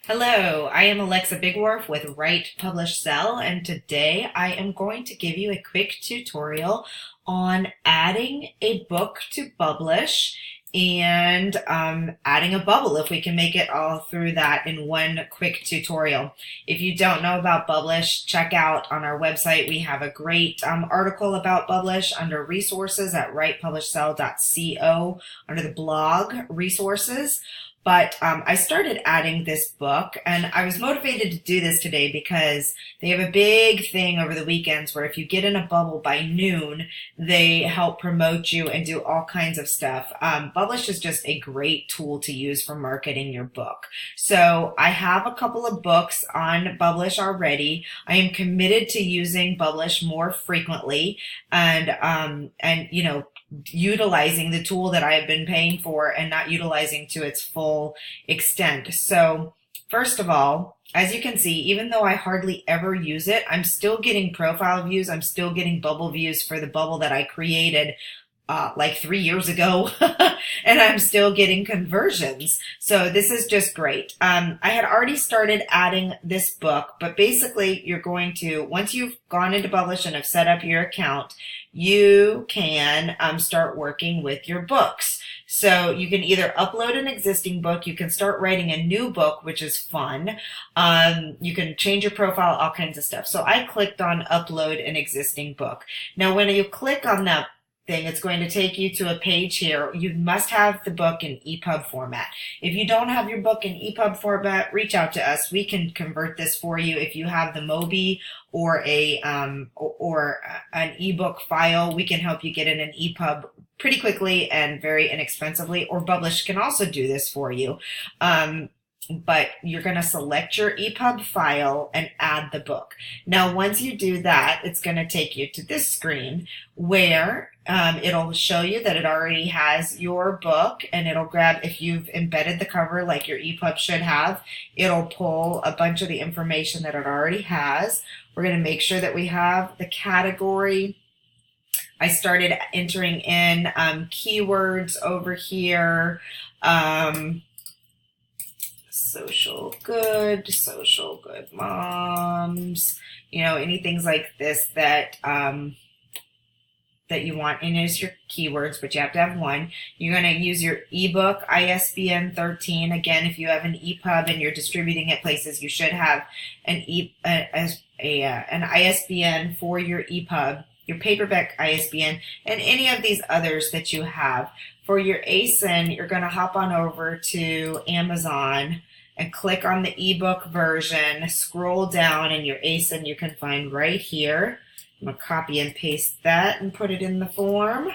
Hello, I am Alexa Bigworth with Write, Publish, Sell, and today I am going to give you a quick tutorial on adding a book to Bublish and adding a bubble if we can make it all through that in one quick tutorial. If you don't know about Bublish, check out on our website. We have a great article about Bublish under resources at writepublishsell.co under the blog resources. But I started adding this book, and I was motivated to do this today because they have a big thing over the weekends where if you get in a bubble by noon, they help promote you and do all kinds of stuff. Bublish is just a great tool to use for marketing your book. So I have a couple of books on Bublish already. I am committed to using Bublish more frequently and utilizing the tool that I have been paying for and not utilizing to its full extent. So first of all, as you can see, even though I hardly ever use it, I'm still getting profile views. I'm still getting bubble views for the bubble that I created like 3 years ago, and I'm still getting conversions. So this is just great. I had already started adding this book, but basically you're going to, once you've gone into Bublish and have set up your account, you can start working with your books. So you can either upload an existing book, you can start writing a new book, which is fun. You can change your profile, all kinds of stuff. So I clicked on upload an existing book. Now when you click on that thing, it's going to take you to a page here. You must have the book in EPUB format. If you don't have your book in EPUB format, reach out to us. We can convert this for you. If you have the Mobi or an ebook file, we can help you get in an EPUB pretty quickly and very inexpensively, or Bublish can also do this for you. But you're going to select your EPUB file and add the book. Now, once you do that, it's going to take you to this screen where it'll show you that it already has your book, and it'll grab, if you've embedded the cover like your EPUB should have, it'll pull a bunch of the information that it already has. We're going to make sure that we have the category. I started entering in keywords over here. Social good moms, anything like this that that you want. And there's your keywords, but you have to have one. You're going to use your ebook ISBN 13. Again, if you have an EPUB and you're distributing it places, you should have an ISBN for your EPUB, your paperback ISBN, and any of these others that you have. For your ASIN, you're going to hop on over to Amazon and click on the ebook version, scroll down, and your ASIN you can find right here. I'm going to copy and paste that and put it in the form.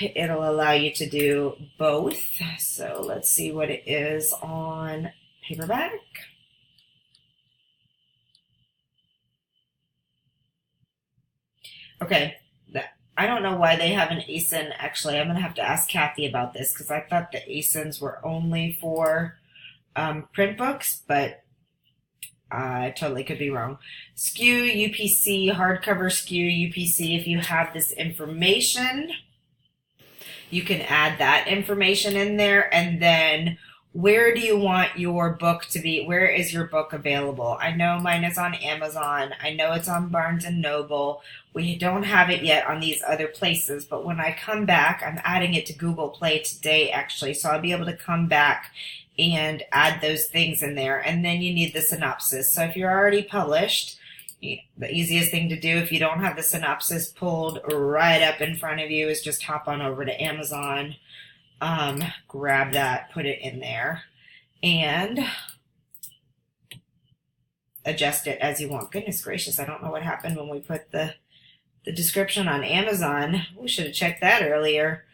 It'll allow you to do both. So let's see what it is on paperback. Okay. I don't know why they have an ASIN. Actually, I'm going to have to ask Kathy about this because I thought the ASINs were only for print books, but I totally could be wrong. SKU, UPC, hardcover SKU, UPC. If you have this information, you can add that information in there. And then where do you want your book to be? Where is your book available? I know mine is on Amazon. I know it's on Barnes & Noble. We don't have it yet on these other places, but when I come back, I'm adding it to Google Play today, actually, so I'll be able to come back and add those things in there. And then you need the synopsis. So if you're already published, the easiest thing to do if you don't have the synopsis pulled right up in front of you is just hop on over to Amazon, grab that, put it in there, and adjust it as you want. Goodness gracious, I don't know what happened when we put the description on Amazon. We should have checked that earlier.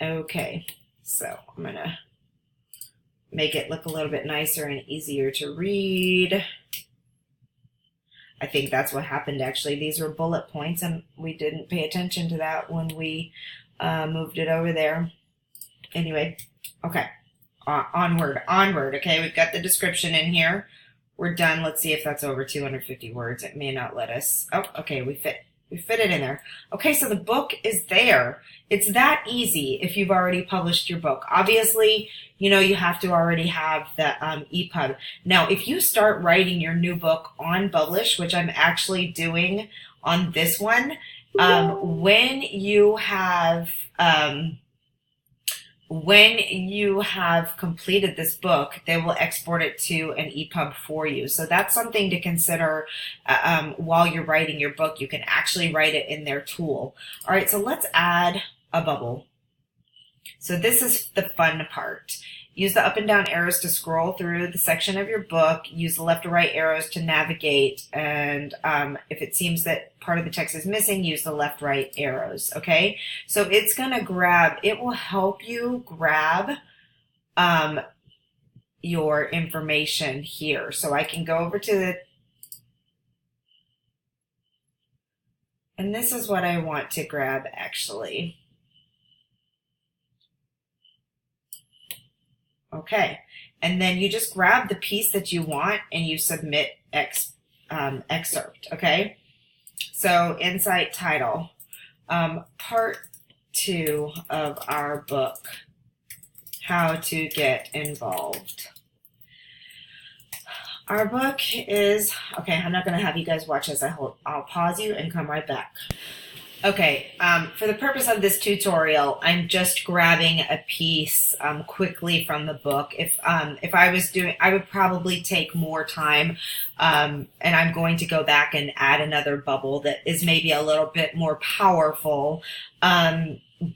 Okay, so I'm going to make it look a little bit nicer and easier to read. I think that's what happened, actually. These were bullet points, and we didn't pay attention to that when we moved it over there. Anyway, okay, onward. Okay, we've got the description in here. We're done. Let's see if that's over 250 words. It may not let us. Oh, okay, we We fit it in there. Okay, so the book is there. It's that easy if you've already published your book. Obviously, you know, you have to already have the EPUB. Now, if you start writing your new book on Bublish, which I'm actually doing on this one, when you have completed this book, they will export it to an EPUB for you. So that's something to consider while you're writing your book. You can actually write it in their tool. All right, so let's add a bubble. So this is the fun part. Use the up and down arrows to scroll through the section of your book. Use the left or right arrows to navigate. And if it seems that part of the text is missing, use the left, right arrows. Okay. So it's going to grab, it will help you grab your information here. So I can go over to the, and this is what I want to grab actually. Okay, and then you just grab the piece that you want and you submit excerpt, okay? So insight title, part 2 of our book, How to Get Involved. Our book is, okay, I'm not going to have you guys watch as I'll pause you and come right back. Okay, for the purpose of this tutorial, I'm just grabbing a piece quickly from the book. If I was doing, I would probably take more time, and I'm going to go back and add another bubble that is maybe a little bit more powerful.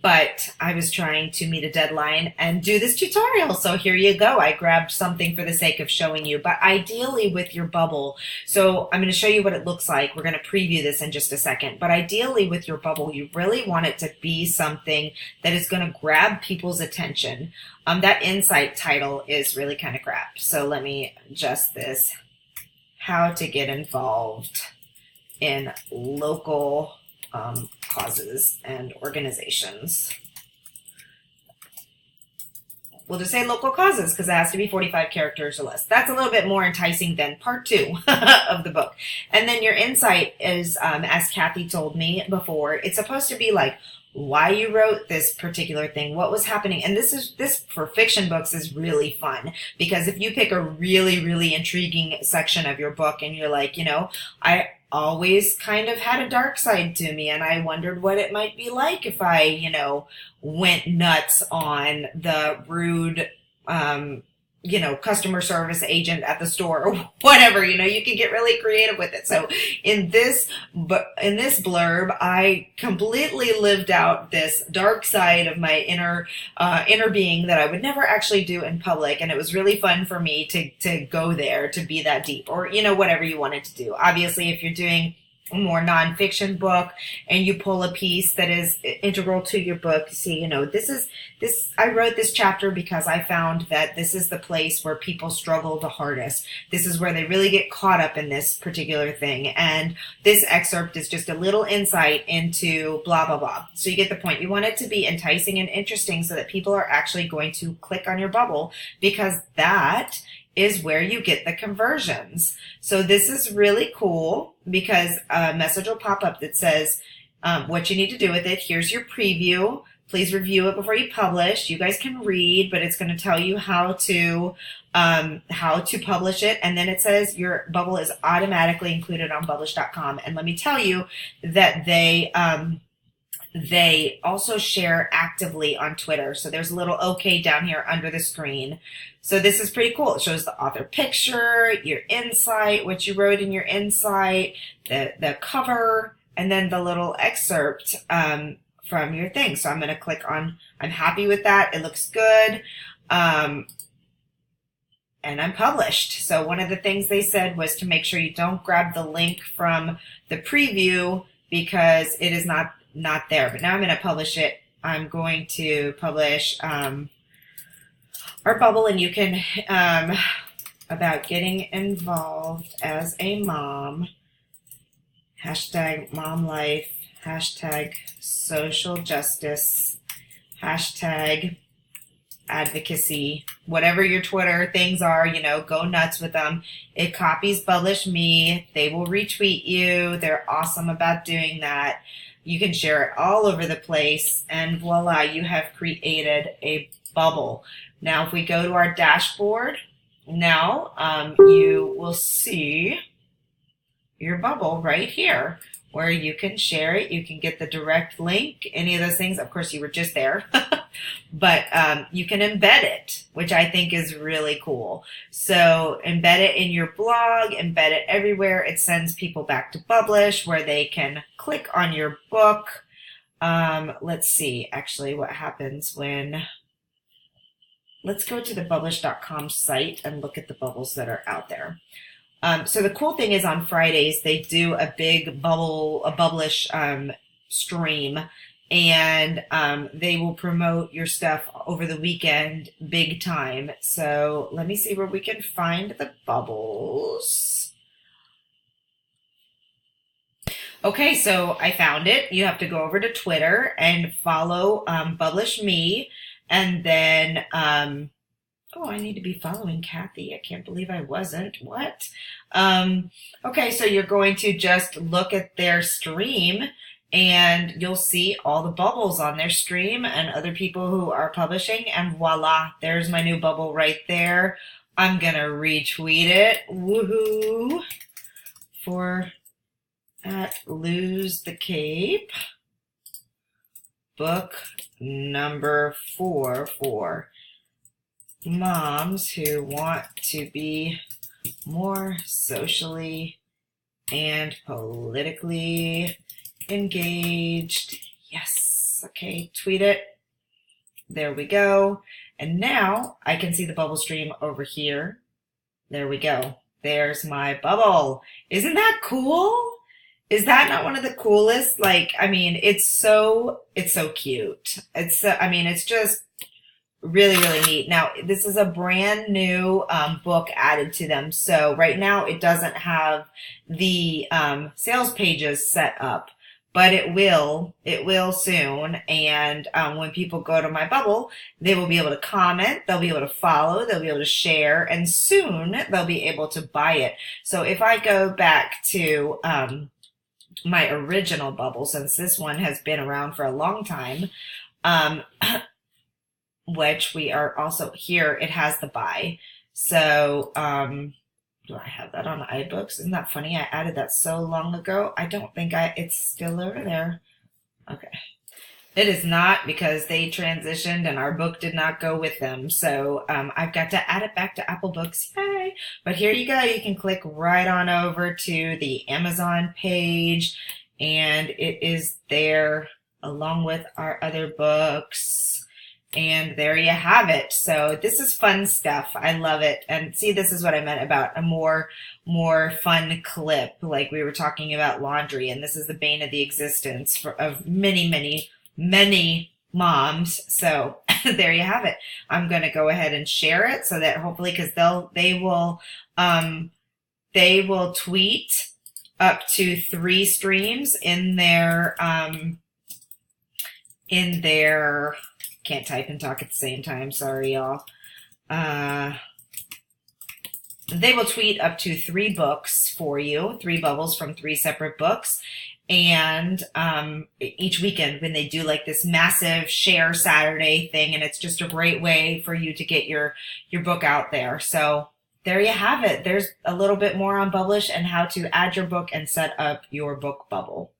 But I was trying to meet a deadline and do this tutorial. So here you go. I grabbed something for the sake of showing you, but ideally with your bubble. So I'm going to show you what it looks like. We're going to preview this in just a second, but ideally with your bubble, you really want it to be something that is going to grab people's attention. That insight title is really kind of crap. So let me adjust this. How to get involved in local causes and organizations. We'll just say local causes because it has to be 45 characters or less. That's a little bit more enticing than part 2 of the book. And then your insight is, as Kathy told me before, it's supposed to be like why you wrote this particular thing, what was happening. And this for fiction books is really fun because if you pick a really, really intriguing section of your book and you're like, you know, I always kind of had a dark side to me and I wondered what it might be like if I, you know, went nuts on the rude, you know, customer service agent at the store or whatever, you know, you can get really creative with it. So in this blurb, I completely lived out this dark side of my inner being that I would never actually do in public. And it was really fun for me to go there, to be that deep, or, you know, whatever you wanted to do. Obviously, if you're doing a more nonfiction book and you pull a piece that is integral to your book, see, you know, I wrote this chapter because I found that this is the place where people struggle the hardest. This is where they really get caught up in this particular thing. And this excerpt is just a little insight into blah, blah, blah. So you get the point. You want it to be enticing and interesting so that people are actually going to click on your bubble because that is where you get the conversions. So this is really cool because a message will pop up that says what you need to do with it. Here's your preview. Please review it before you publish. You guys can read, but it's going to tell you how to publish it. And then it says your bubble is automatically included on Bublish.com. And let me tell you that they also share actively on Twitter. So there's a little OK down here under the screen. So this is pretty cool. It shows the author picture, your insight, what you wrote in your insight, the cover, and then the little excerpt from your thing. So I'm going to click on, I'm happy with that. It looks good. And I'm published. So one of the things they said was to make sure you don't grab the link from the preview because it is not there. But now I'm going to publish it. I'm going to publish our bubble, and you can about getting involved as a mom, hashtag mom life, hashtag social justice, hashtag advocacy, whatever your Twitter things are, you know, go nuts with them. It copies Bublish Me. They will retweet you. They're awesome about doing that. You can share it all over the place, and voila, you have created a bubble. Now, if we go to our dashboard, now you will see your bubble right here, where you can share it. You can get the direct link, any of those things. Of course, you were just there. But you can embed it, which I think is really cool. So embed it in your blog, embed it everywhere. It sends people back to Bublish where they can click on your book. Let's see actually what happens when, let's go to the Bublish.com site and look at the bubbles that are out there. So the cool thing is on Fridays, they do a big Bublish stream, and they will promote your stuff over the weekend big time. So let me see where we can find the bubbles. Okay, so I found it. You have to go over to Twitter and follow Bublish Me, and then oh, I need to be following Kathy. I can't believe I wasn't. What? Okay, so you're going to just look at their stream, and you'll see all the bubbles on their stream and other people who are publishing, and voila, there's my new bubble right there. I'm going to retweet it. Woohoo! For at Lose the Cape. Book number 4 for moms who want to be more socially and politically engaged. Yes. Okay. Tweet it. There we go. And now I can see the bubble stream over here. There we go. There's my bubble. Isn't that cool? Is that not one of the coolest? Like, I mean, it's so cute. I mean, it's just really, really neat. Now, this is a brand new book added to them. So right now it doesn't have the sales pages set up, but it will soon. And when people go to my bubble, they will be able to comment, they'll be able to follow, they'll be able to share, and soon they'll be able to buy it. So if I go back to my original bubble, since this one has been around for a long time, which we are also here, it has the buy. So, do I have that on iBooks? Isn't that funny? I added that so long ago. I don't think it's still over there. Okay. It is not, because they transitioned and our book did not go with them. So, I've got to add it back to Apple Books. Yay. But here you go. You can click right on over to the Amazon page, and it is there along with our other books. And there you have it. So this is fun stuff. I love it. And see, this is what I meant about a more fun clip. Like we were talking about laundry, and this is the bane of the existence of many moms. So there you have it. I'm going to go ahead and share it so that hopefully, because they will tweet up to 3 streams in their can't type and talk at the same time. Sorry, y'all. They will tweet up to 3 books for you, 3 bubbles from 3 separate books. And each weekend when they do like this massive share Saturday thing, and it's just a great way for you to get your book out there. So there you have it. There's a little bit more on Bublish and how to add your book and set up your book bubble.